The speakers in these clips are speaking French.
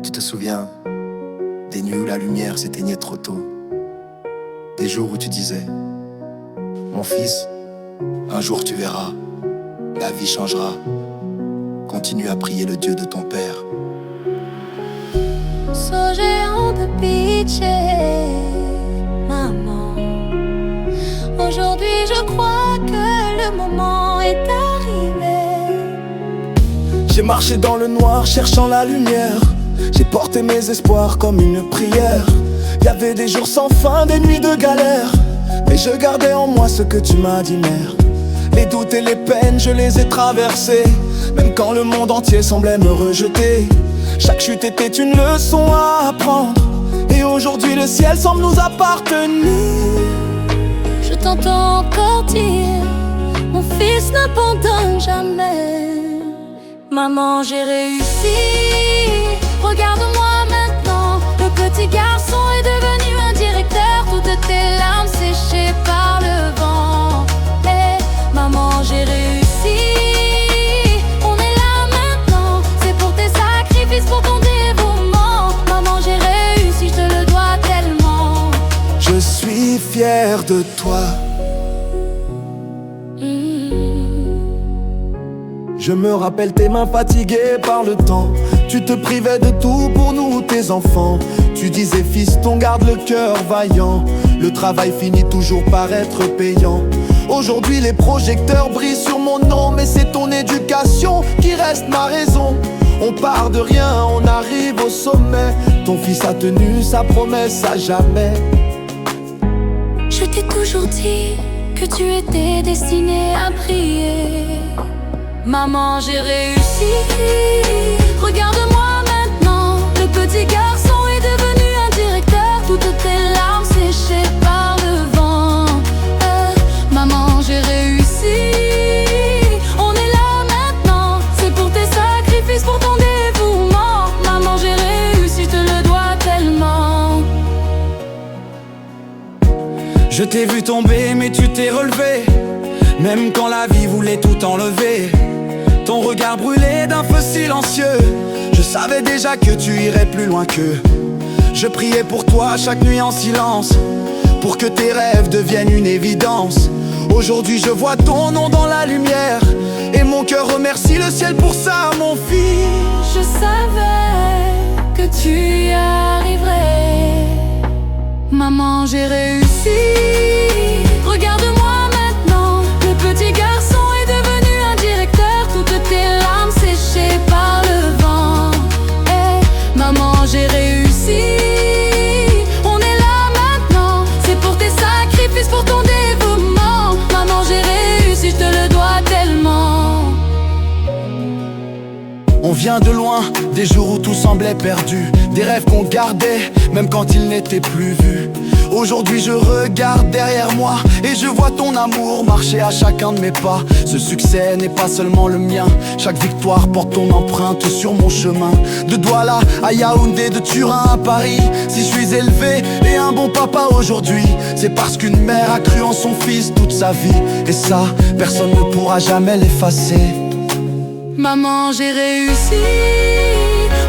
Tu te souviens des nuits où la lumière s'éteignait trop tôt, des jours où tu disais: mon fils, un jour tu verras, la vie changera. Continue à prier le Dieu de ton père. So géant de pitié, maman. Aujourd'hui je crois que le moment est arrivé. J'ai marché dans le noir cherchant la lumière. J'ai porté mes espoirs comme une prière. Y avait des jours sans fin, des nuits de galère, mais je gardais en moi ce que tu m'as dit, mère. Les doutes et les peines, je les ai traversés, même quand le monde entier semblait me rejeter. Chaque chute était une leçon à apprendre, et aujourd'hui le ciel semble nous appartenir. Je t'entends encore dire: mon fils n'abandonne jamais. Maman, j'ai réussi. Regarde-moi maintenant, le petit garçon est devenu un directeur. Toutes tes larmes séchées par le vent. Hey, maman, j'ai réussi. On est là maintenant, c'est pour tes sacrifices, pour ton dévouement. Maman, j'ai réussi, je te le dois tellement. Je suis fier de toi. Je me rappelle tes mains fatiguées par le temps. Tu te privais de tout pour nous, tes enfants. Tu disais: fiston, garde le cœur vaillant. Le travail finit toujours par être payant. Aujourd'hui les projecteurs brillent sur mon nom, mais c'est ton éducation qui reste ma raison. On part de rien, on arrive au sommet. Ton fils a tenu sa promesse à jamais. Je t'ai toujours dit que tu étais destinée à briller. Maman, j'ai réussi. Regarde-moi maintenant, le petit garçon est devenu un directeur. Toutes tes larmes séchées par le vent. Maman, j'ai réussi. On est là maintenant, c'est pour tes sacrifices, pour ton dévouement. Maman, j'ai réussi, je te le dois tellement. Je t'ai vu tomber mais tu t'es relevé, même quand la vie voulait tout enlever. Ton regard brûlait d'un feu silencieux. Je savais déjà que tu irais plus loin qu'eux. Je priais pour toi chaque nuit en silence, pour que tes rêves deviennent une évidence. Aujourd'hui je vois ton nom dans la lumière, et mon cœur remercie le ciel pour ça, mon fils. Je savais que tu y arriverais. Maman, j'ai réussi. Regarde-moi maintenant, le petit garçon est devenu un directeur. Toutes tes larmes séchées par le vent. Hey, maman, j'ai réussi. On est là maintenant, c'est pour tes sacrifices, pour ton dévouement. Maman, j'ai réussi, je te le dois tellement. On vient de loin, des jours où tout semblait perdu, des rêves qu'on gardait, même quand ils n'étaient plus vus. Aujourd'hui je regarde derrière moi, et je vois ton amour marcher à chacun de mes pas. Ce succès n'est pas seulement le mien, chaque victoire porte ton empreinte sur mon chemin. De Douala à Yaoundé, de Turin à Paris, si je suis élevé et un bon papa aujourd'hui, c'est parce qu'une mère a cru en son fils toute sa vie. Et ça, personne ne pourra jamais l'effacer. Maman, j'ai réussi.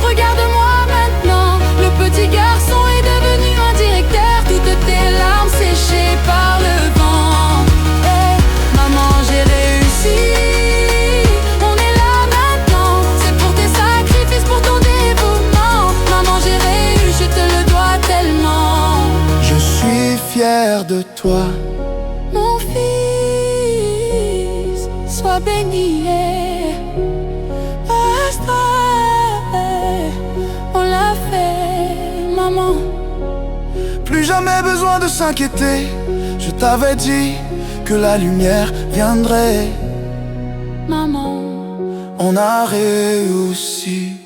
Regarde-moi maintenant, le petit garçon est devenu un directeur. Toutes tes larmes séchées par le vent. Hey, maman, j'ai réussi. On est là maintenant, c'est pour tes sacrifices, pour ton dévouement. Maman, j'ai réussi, je te le dois tellement. Je suis fier de toi. Mon fils, sois béni. On l'a fait, maman. Plus jamais besoin de s'inquiéter. Je t'avais dit que la lumière viendrait. Maman, On a réussi.